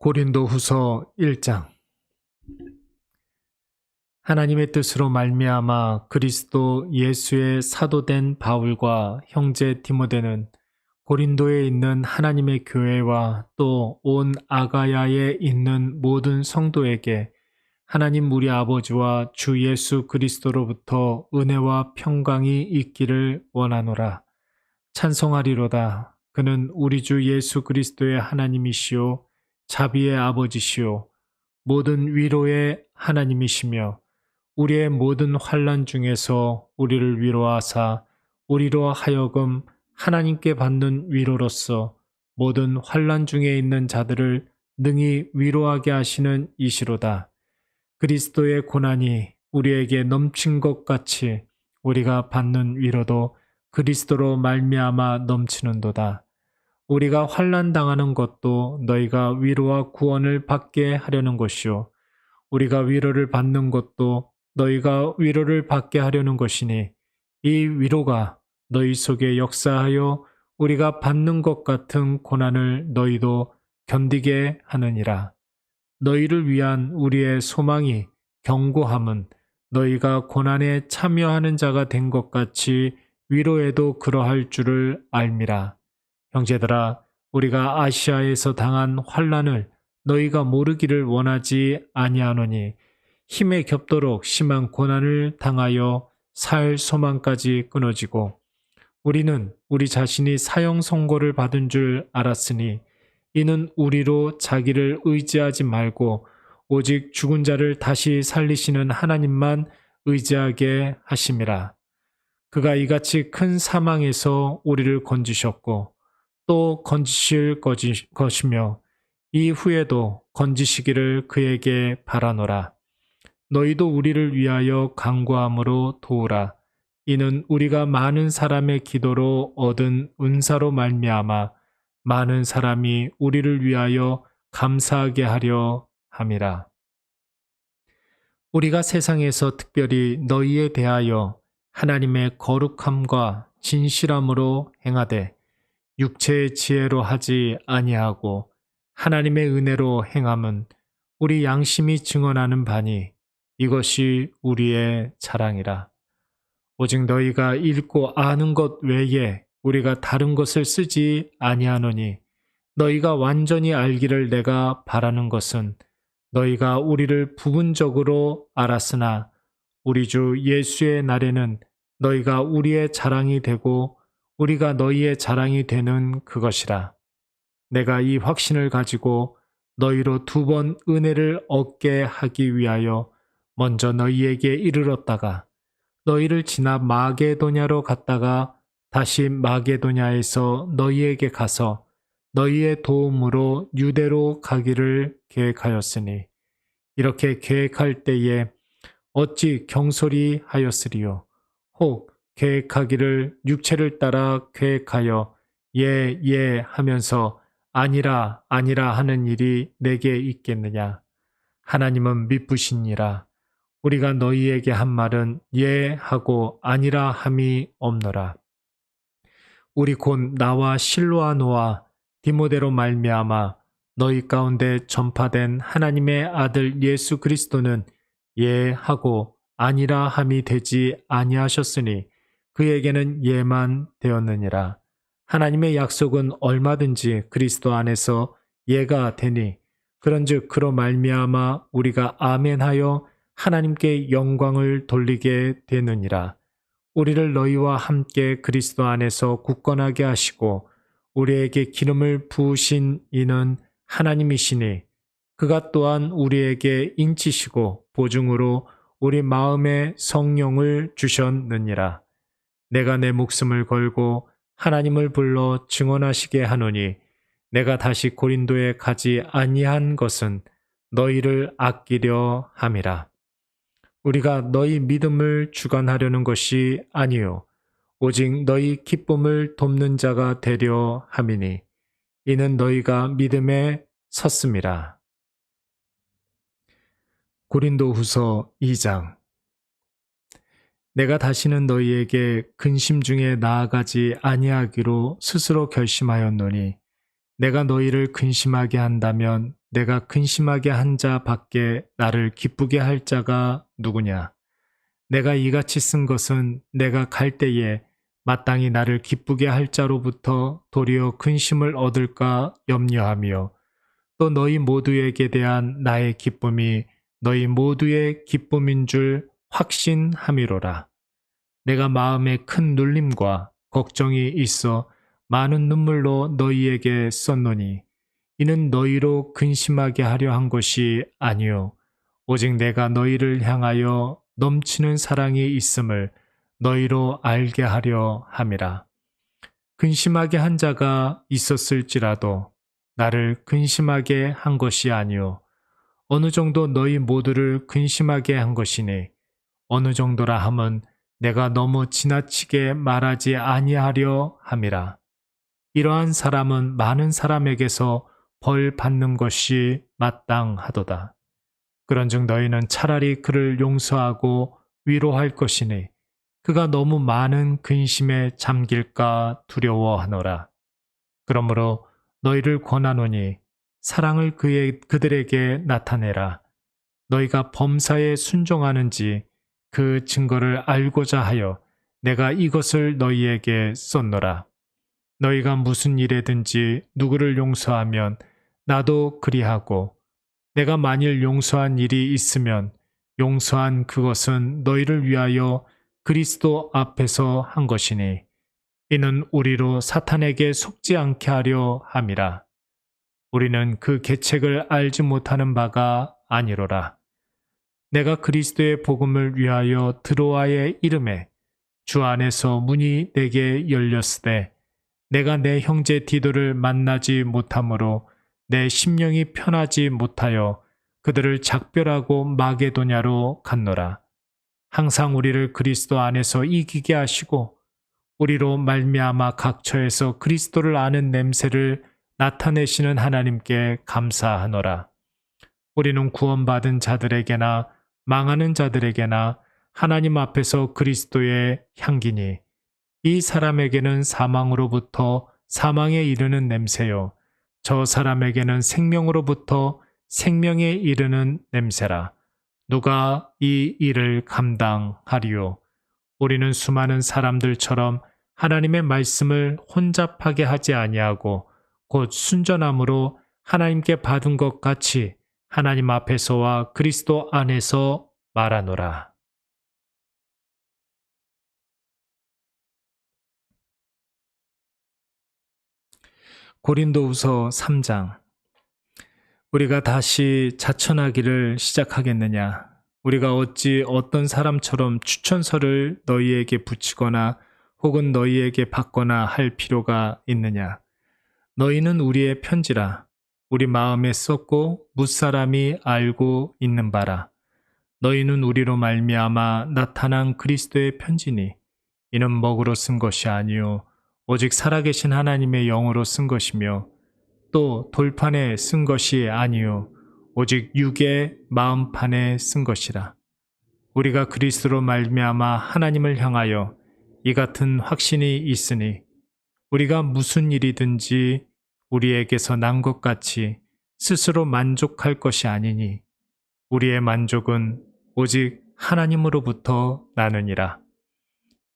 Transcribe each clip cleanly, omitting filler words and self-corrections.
고린도후서 1장. 하나님의 뜻으로 말미암아 그리스도 예수의 사도된 바울과 형제 디모데는 고린도에 있는 하나님의 교회와 또 온 아가야에 있는 모든 성도에게 하나님 우리 아버지와 주 예수 그리스도로부터 은혜와 평강이 있기를 원하노라. 찬송하리로다. 그는 우리 주 예수 그리스도의 하나님이시요 자비의 아버지시요 모든 위로의 하나님이시며 우리의 모든 환난 중에서 우리를 위로하사 우리로 하여금 하나님께 받는 위로로서 모든 환난 중에 있는 자들을 능히 위로하게 하시는 이시로다. 그리스도의 고난이 우리에게 넘친 것 같이 우리가 받는 위로도 그리스도로 말미암아 넘치는도다. 우리가 환난 당하는 것도 너희가 위로와 구원을 받게 하려는 것이요 우리가 위로를 받는 것도 너희가 위로를 받게 하려는 것이니 이 위로가 너희 속에 역사하여 우리가 받는 것 같은 고난을 너희도 견디게 하느니라. 너희를 위한 우리의 소망이 견고함은 너희가 고난에 참여하는 자가 된 것 같이 위로에도 그러할 줄을 알미라. 형제들아, 우리가 아시아에서 당한 환난을 너희가 모르기를 원하지 아니하노니 힘에 겹도록 심한 고난을 당하여 살 소망까지 끊어지고 우리는 우리 자신이 사형 선고를 받은 줄 알았으니 이는 우리로 자기를 의지하지 말고 오직 죽은 자를 다시 살리시는 하나님만 의지하게 하심이라. 그가 이같이 큰 사망에서 우리를 건지셨고 또 건지실 것이며 이후에도 건지시기를 그에게 바라노라. 너희도 우리를 위하여 간구함으로 도우라. 이는 우리가 많은 사람의 기도로 얻은 은사로 말미암아 많은 사람이 우리를 위하여 감사하게 하려 함이라. 우리가 세상에서 특별히 너희에 대하여 하나님의 거룩함과 진실함으로 행하되 육체의 지혜로 하지 아니하고 하나님의 은혜로 행함은 우리 양심이 증언하는 바니 이것이 우리의 자랑이라. 오직 너희가 읽고 아는 것 외에 우리가 다른 것을 쓰지 아니하노니 너희가 완전히 알기를 내가 바라는 것은 너희가 우리를 부분적으로 알았으나 우리 주 예수의 날에는 너희가 우리의 자랑이 되고 우리가 너희의 자랑이 되는 그것이라. 내가 이 확신을 가지고 너희로 2번 은혜를 얻게 하기 위하여 먼저 너희에게 이르렀다가 너희를 지나 마게도냐로 갔다가 다시 마게도냐에서 너희에게 가서 너희의 도움으로 유대로 가기를 계획하였으니 이렇게 계획할 때에 어찌 경솔히 하였으리요. 혹 계획하기를 육체를 따라 계획하여 예 하면서 아니라 하는 일이 내게 있겠느냐. 하나님은 미쁘시니라. 우리가 너희에게 한 말은 예 하고 아니라 함이 없노라. 우리 곧 나와 실로아노와 디모데로 말미암아 너희 가운데 전파된 하나님의 아들 예수 그리스도는 예 하고 아니라 함이 되지 아니하셨으니 그에게는 예만 되었느니라. 하나님의 약속은 얼마든지 그리스도 안에서 예가 되니 그런즉 그로 말미암아 우리가 아멘하여 하나님께 영광을 돌리게 되느니라. 우리를 너희와 함께 그리스도 안에서 굳건하게 하시고 우리에게 기름을 부으신 이는 하나님이시니 그가 또한 우리에게 인치시고 보증으로 우리 마음에 성령을 주셨느니라. 내가 내 목숨을 걸고 하나님을 불러 증언하시게 하노니 내가 다시 고린도에 가지 아니한 것은 너희를 아끼려 함이라. 우리가 너희 믿음을 주관하려는 것이 아니요 오직 너희 기쁨을 돕는 자가 되려 함이니 이는 너희가 믿음에 섰음이라. 고린도후서 2장. 내가 다시는 너희에게 근심 중에 나아가지 아니하기로 스스로 결심하였노니 내가 너희를 근심하게 한다면 내가 근심하게 한 자 밖에 나를 기쁘게 할 자가 누구냐? 내가 이같이 쓴 것은 내가 갈 때에 마땅히 나를 기쁘게 할 자로부터 도리어 근심을 얻을까 염려하며 또 너희 모두에게 대한 나의 기쁨이 너희 모두의 기쁨인 줄 확신함이로라. 내가 마음에 큰 눌림과 걱정이 있어 많은 눈물로 너희에게 썼노니 이는 너희로 근심하게 하려 한 것이 아니요 오직 내가 너희를 향하여 넘치는 사랑이 있음을 너희로 알게 하려 함이라. 근심하게 한 자가 있었을지라도 나를 근심하게 한 것이 아니요 어느 정도 너희 모두를 근심하게 한 것이니 어느 정도라 함은 내가 너무 지나치게 말하지 아니하려 함이라. 이러한 사람은 많은 사람에게서 벌 받는 것이 마땅하도다. 그런즉 너희는 차라리 그를 용서하고 위로할 것이니 그가 너무 많은 근심에 잠길까 두려워하노라. 그러므로 너희를 권하노니 사랑을 그들에게 나타내라. 너희가 범사에 순종하는지 그 증거를 알고자 하여 내가 이것을 너희에게 썼노라. 너희가 무슨 일에든지 누구를 용서하면 나도 그리하고 내가 만일 용서한 일이 있으면 용서한 그것은 너희를 위하여 그리스도 앞에서 한 것이니 이는 우리로 사탄에게 속지 않게 하려 함이라. 우리는 그 계책을 알지 못하는 바가 아니로라. 내가 그리스도의 복음을 위하여 드로아의 이름에 주 안에서 문이 내게 열렸으되 내가 내 형제 디도를 만나지 못하므로 내 심령이 편하지 못하여 그들을 작별하고 마게도냐로 갔노라. 항상 우리를 그리스도 안에서 이기게 하시고 우리로 말미암아 각처에서 그리스도를 아는 냄새를 나타내시는 하나님께 감사하노라. 우리는 구원받은 자들에게나 망하는 자들에게나 하나님 앞에서 그리스도의 향기니 이 사람에게는 사망으로부터 사망에 이르는 냄새요 저 사람에게는 생명으로부터 생명에 이르는 냄새라. 누가 이 일을 감당하리요? 우리는 수많은 사람들처럼 하나님의 말씀을 혼잡하게 하지 아니하고 곧 순전함으로 하나님께 받은 것 같이 하나님 앞에서와 그리스도 안에서 말하노라. 고린도후서 3장. 우리가 다시 자천하기를 시작하겠느냐? 우리가 어찌 어떤 사람처럼 추천서를 너희에게 붙이거나 혹은 너희에게 받거나 할 필요가 있느냐? 너희는 우리의 편지라. 우리 마음에 썼고 뭇사람이 알고 있는 바라. 너희는 우리로 말미암아 나타난 그리스도의 편지니 이는 먹으로 쓴 것이 아니요 오직 살아계신 하나님의 영으로 쓴 것이며 또 돌판에 쓴 것이 아니요 오직 육의 마음판에 쓴 것이라. 우리가 그리스도로 말미암아 하나님을 향하여 이 같은 확신이 있으니 우리가 무슨 일이든지 우리에게서 난 것 같이 스스로 만족할 것이 아니니 우리의 만족은 오직 하나님으로부터 나느니라.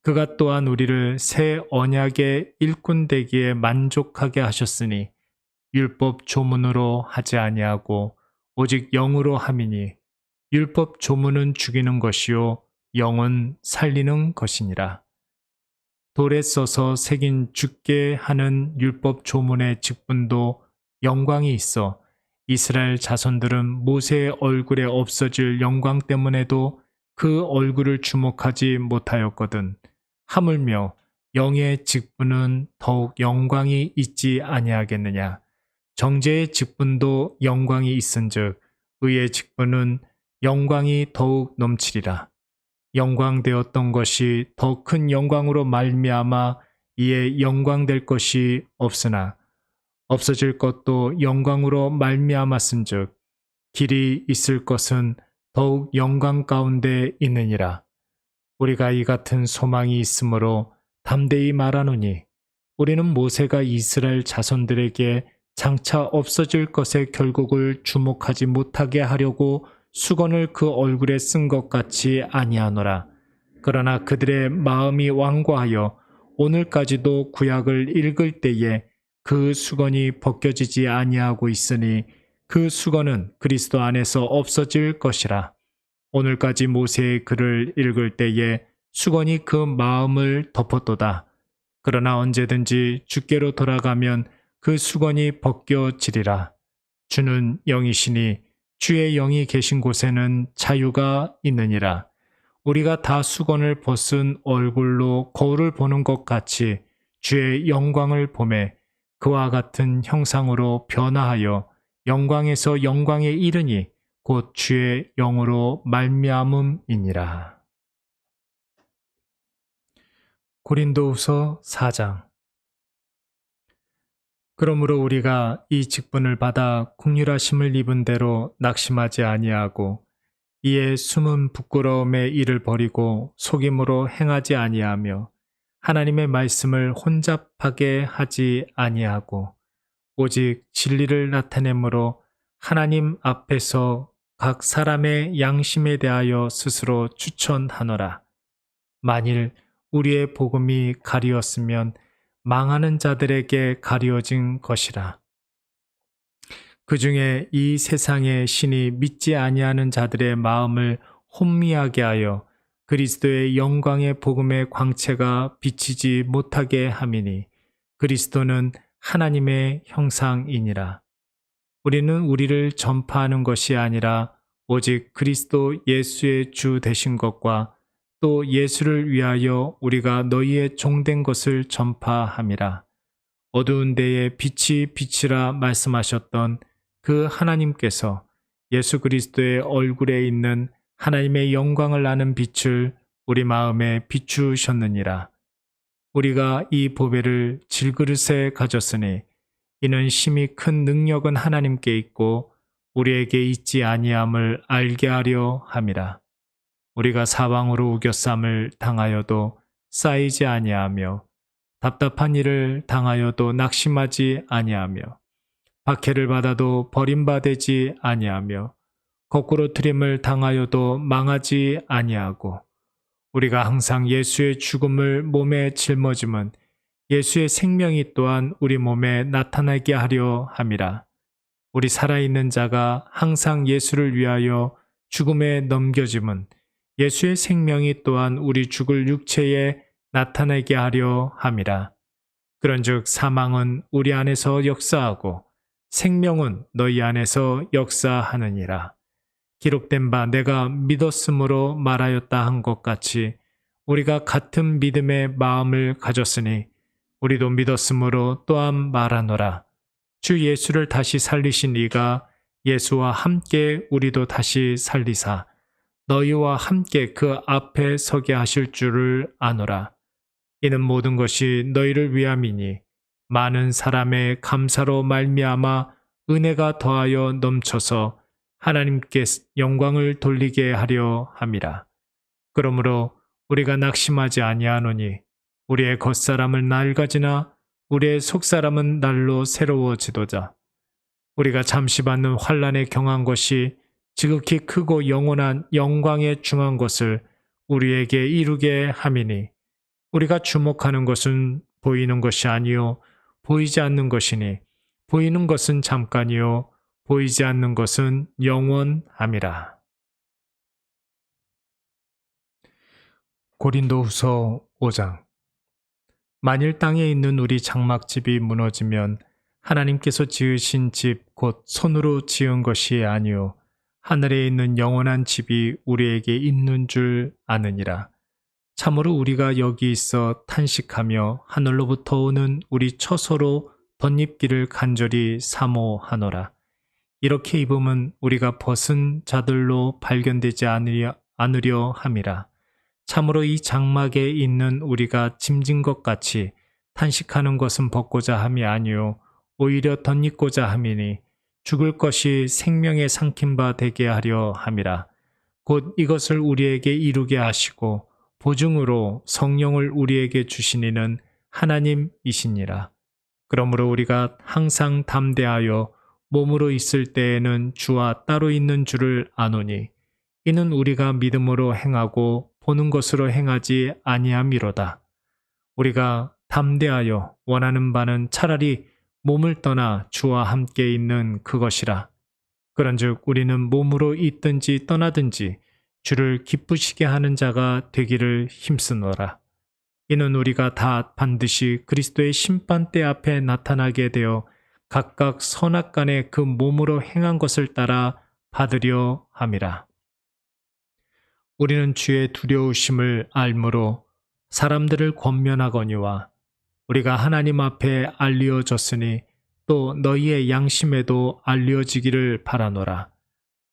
그가 또한 우리를 새 언약의 일꾼 되기에 만족하게 하셨으니 율법 조문으로 하지 아니하고 오직 영으로 함이니 율법 조문은 죽이는 것이요 영은 살리는 것이니라. 돌에 써서 새긴 죽게 하는 율법 조문의 직분도 영광이 있어 이스라엘 자손들은 모세의 얼굴에 없어질 영광 때문에도 그 얼굴을 주목하지 못하였거든. 하물며 영의 직분은 더욱 영광이 있지 아니하겠느냐. 정죄의 직분도 영광이 있은즉 의의 직분은 영광이 더욱 넘치리라. 영광되었던 것이 더 큰 영광으로 말미암아 이에 영광될 것이 없으나 없어질 것도 영광으로 말미암았은즉 길이 있을 것은 더욱 영광 가운데 있느니라. 우리가 이 같은 소망이 있으므로 담대히 말하노니 우리는 모세가 이스라엘 자손들에게 장차 없어질 것의 결국을 주목하지 못하게 하려고 수건을 그 얼굴에 쓴 것 같이 아니하노라. 그러나 그들의 마음이 완고하여 오늘까지도 구약을 읽을 때에 그 수건이 벗겨지지 아니하고 있으니 그 수건은 그리스도 안에서 없어질 것이라. 오늘까지 모세의 글을 읽을 때에 수건이 그 마음을 덮었도다. 그러나 언제든지 주께로 돌아가면 그 수건이 벗겨지리라. 주는 영이시니 주의 영이 계신 곳에는 자유가 있느니라. 우리가 다 수건을 벗은 얼굴로 거울을 보는 것 같이 주의 영광을 보매 그와 같은 형상으로 변화하여 영광에서 영광에 이르니 곧 주의 영으로 말미암음이니라. 고린도후서 4장. 그러므로 우리가 이 직분을 받아 긍휼하심을 입은 대로 낙심하지 아니하고 이에 숨은 부끄러움의 일을 버리고 속임으로 행하지 아니하며 하나님의 말씀을 혼잡하게 하지 아니하고 오직 진리를 나타내므로 하나님 앞에서 각 사람의 양심에 대하여 스스로 추천하노라. 만일 우리의 복음이 가리었으면 망하는 자들에게 가리워진 것이라. 그 중에 이 세상의 신이 믿지 아니하는 자들의 마음을 혼미하게 하여 그리스도의 영광의 복음의 광채가 비치지 못하게 함이니 그리스도는 하나님의 형상이니라. 우리는 우리를 전파하는 것이 아니라 오직 그리스도 예수의 주 되신 것과 또 예수를 위하여 우리가 너희의 종된 것을 전파함이라. 어두운 데에 빛이 비치라 말씀하셨던 그 하나님께서 예수 그리스도의 얼굴에 있는 하나님의 영광을 아는 빛을 우리 마음에 비추셨느니라. 우리가 이 보배를 질그릇에 가졌으니 이는 심히 큰 능력은 하나님께 있고 우리에게 있지 아니함을 알게 하려 함이라. 우리가 사방으로 우겨쌈을 당하여도 쌓이지 아니하며 답답한 일을 당하여도 낙심하지 아니하며 박해를 받아도 버림받지 아니하며 거꾸로 트림을 당하여도 망하지 아니하고 우리가 항상 예수의 죽음을 몸에 짊어짐은 예수의 생명이 또한 우리 몸에 나타나게 하려 함이라. 우리 살아있는 자가 항상 예수를 위하여 죽음에 넘겨짐은 예수의 생명이 또한 우리 죽을 육체에 나타나게 하려 함이라. 그런즉 사망은 우리 안에서 역사하고 생명은 너희 안에서 역사하느니라. 기록된 바 내가 믿었으므로 말하였다 한 것 같이 우리가 같은 믿음의 마음을 가졌으니 우리도 믿었으므로 또한 말하노라. 주 예수를 다시 살리신 이가 예수와 함께 우리도 다시 살리사 너희와 함께 그 앞에 서게 하실 줄을 아노라. 이는 모든 것이 너희를 위함이니 많은 사람의 감사로 말미암아 은혜가 더하여 넘쳐서 하나님께 영광을 돌리게 하려 함이라. 그러므로 우리가 낙심하지 아니하노니 우리의 겉사람은 낡아지나 우리의 속사람은 날로 새로워지도다. 우리가 잠시 받는 환난에 경한 것이 지극히 크고 영원한 영광에 중한 것을 우리에게 이루게 함이니 우리가 주목하는 것은 보이는 것이 아니요 보이지 않는 것이니 보이는 것은 잠깐이요 보이지 않는 것은 영원함이라. 고린도후서 5장. 만일 땅에 있는 우리 장막집이 무너지면 하나님께서 지으신 집 곧 손으로 지은 것이 아니요 하늘에 있는 영원한 집이 우리에게 있는 줄 아느니라. 참으로 우리가 여기 있어 탄식하며 하늘로부터 오는 우리 처소로 덧입기를 간절히 사모하노라. 이렇게 입음은 우리가 벗은 자들로 발견되지 않으려 함이라. 참으로 이 장막에 있는 우리가 짐진 것 같이 탄식하는 것은 벗고자 함이 아니요 오히려 덧입고자 함이니 죽을 것이 생명의 삼킴바 되게 하려 함이라. 곧 이것을 우리에게 이루게 하시고 보증으로 성령을 우리에게 주신 이는 하나님이시니라. 그러므로 우리가 항상 담대하여 몸으로 있을 때에는 주와 따로 있는 줄을 아노니 이는 우리가 믿음으로 행하고 보는 것으로 행하지 아니함이로다. 우리가 담대하여 원하는 바는 차라리 몸을 떠나 주와 함께 있는 그것이라. 그런즉 우리는 몸으로 있든지 떠나든지 주를 기쁘시게 하는 자가 되기를 힘쓰노라. 이는 우리가 다 반드시 그리스도의 심판대 앞에 나타나게 되어 각각 선악간에 그 몸으로 행한 것을 따라 받으려 함이라. 우리는 주의 두려우심을 알므로 사람들을 권면하거니와 우리가 하나님 앞에 알리어졌으니 또 너희의 양심에도 알려지기를 바라노라.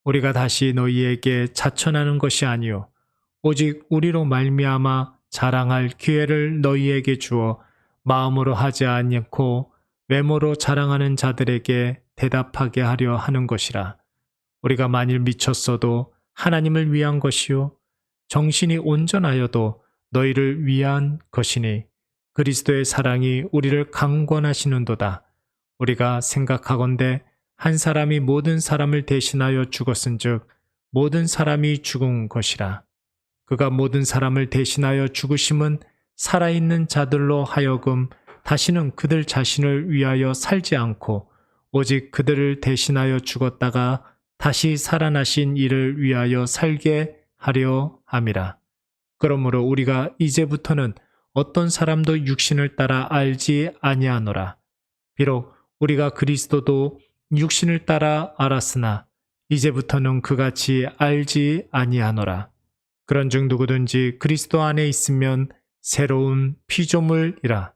우리가 다시 너희에게 자천하는 것이 아니요 오직 우리로 말미암아 자랑할 기회를 너희에게 주어 마음으로 하지 않고 외모로 자랑하는 자들에게 대답하게 하려 하는 것이라. 우리가 만일 미쳤어도 하나님을 위한 것이요 정신이 온전하여도 너희를 위한 것이니 그리스도의 사랑이 우리를 강권하시는도다. 우리가 생각하건대 한 사람이 모든 사람을 대신하여 죽었은즉 모든 사람이 죽은 것이라. 그가 모든 사람을 대신하여 죽으심은 살아있는 자들로 하여금 다시는 그들 자신을 위하여 살지 않고 오직 그들을 대신하여 죽었다가 다시 살아나신 이를 위하여 살게 하려 함이라. 그러므로 우리가 이제부터는 어떤 사람도 육신을 따라 알지 아니하노라. 비록 우리가 그리스도도 육신을 따라 알았으나 이제부터는 그같이 알지 아니하노라. 그런즉 누구든지 그리스도 안에 있으면 새로운 피조물이라.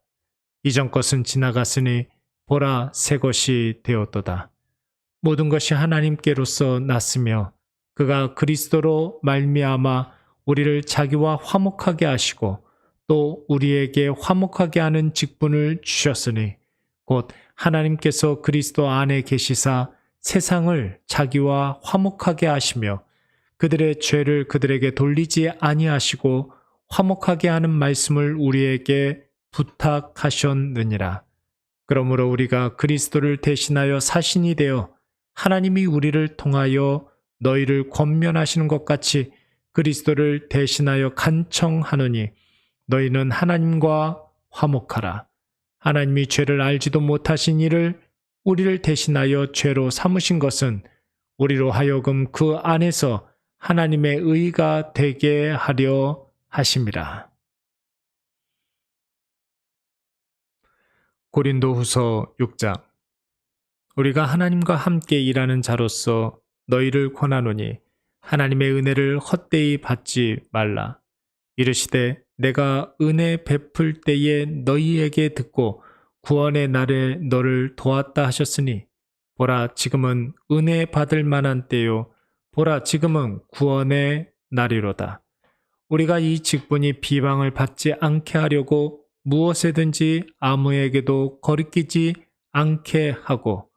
이전 것은 지나갔으니 보라 새 것이 되었도다. 모든 것이 하나님께로서 났으며 그가 그리스도로 말미암아 우리를 자기와 화목하게 하시고 또 우리에게 화목하게 하는 직분을 주셨으니 곧 하나님께서 그리스도 안에 계시사 세상을 자기와 화목하게 하시며 그들의 죄를 그들에게 돌리지 아니하시고 화목하게 하는 말씀을 우리에게 부탁하셨느니라. 그러므로 우리가 그리스도를 대신하여 사신이 되어 하나님이 우리를 통하여 너희를 권면하시는 것 같이 그리스도를 대신하여 간청하노니 너희는 하나님과 화목하라. 하나님이 죄를 알지도 못하신 이를 우리를 대신하여 죄로 삼으신 것은 우리로 하여금 그 안에서 하나님의 의가 되게 하려 하심이라. 고린도후서 6장. 우리가 하나님과 함께 일하는 자로서 너희를 권하노니 하나님의 은혜를 헛되이 받지 말라. 이르시되 내가 은혜 베풀 때에 너희에게 듣고 구원의 날에 너를 도왔다 하셨으니 보라 지금은 은혜 받을 만한 때요 보라 지금은 구원의 날이로다. 우리가 이 직분이 비방을 받지 않게 하려고 무엇에든지 아무에게도 거리끼지 않게 하고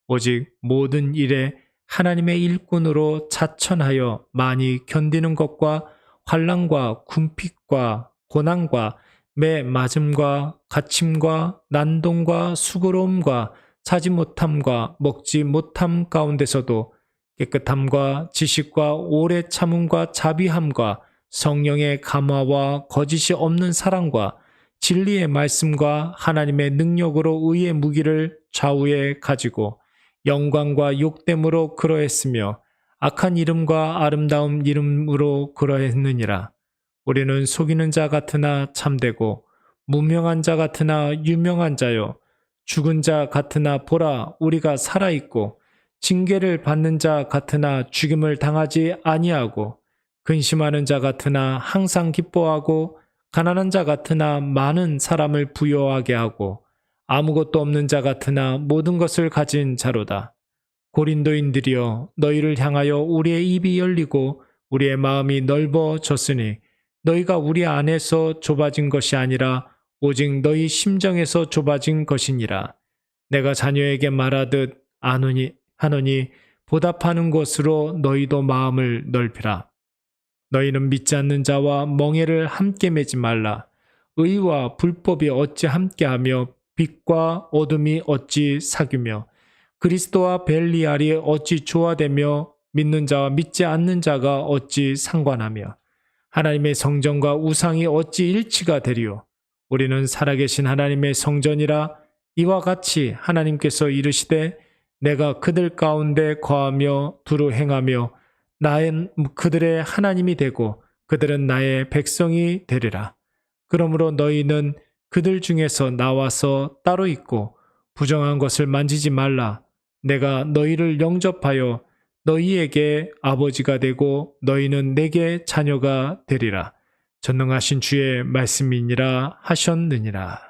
오직 모든 일에 하나님의 일꾼으로 자천하여 많이 견디는 것과 환난과 궁핍과 고난과 매 맞음과 갇힘과 난동과 수고로움과 자지 못함과 먹지 못함 가운데서도 깨끗함과 지식과 오래 참음과 자비함과 성령의 감화와 거짓이 없는 사랑과 진리의 말씀과 하나님의 능력으로 의의 무기를 좌우에 가지고 영광과 욕됨으로 그러했으며 악한 이름과 아름다운 이름으로 그러했느니라. 우리는 속이는 자 같으나 참되고 무명한 자 같으나 유명한 자요 죽은 자 같으나 보라 우리가 살아있고 징계를 받는 자 같으나 죽임을 당하지 아니하고 근심하는 자 같으나 항상 기뻐하고 가난한 자 같으나 많은 사람을 부요하게 하고 아무것도 없는 자 같으나 모든 것을 가진 자로다. 고린도인들이여 너희를 향하여 우리의 입이 열리고 우리의 마음이 넓어졌으니 너희가 우리 안에서 좁아진 것이 아니라 오직 너희 심정에서 좁아진 것이니라. 내가 자녀에게 말하듯 하노니 보답하는 것으로 너희도 마음을 넓히라. 너희는 믿지 않는 자와 멍에를 함께 매지 말라. 의와 불법이 어찌 함께하며 빛과 어둠이 어찌 사귀며 그리스도와 벨리알이 어찌 조화되며 믿는 자와 믿지 않는 자가 어찌 상관하며 하나님의 성전과 우상이 어찌 일치가 되리요. 우리는 살아계신 하나님의 성전이라. 이와 같이 하나님께서 이르시되 내가 그들 가운데 거하며 두루 행하며 나는 그들의 하나님이 되고 그들은 나의 백성이 되리라. 그러므로 너희는 그들 중에서 나와서 따로 있고 부정한 것을 만지지 말라. 내가 너희를 영접하여 너희에게 아버지가 되고 너희는 내게 자녀가 되리라. 전능하신 주의 말씀이니라 하셨느니라.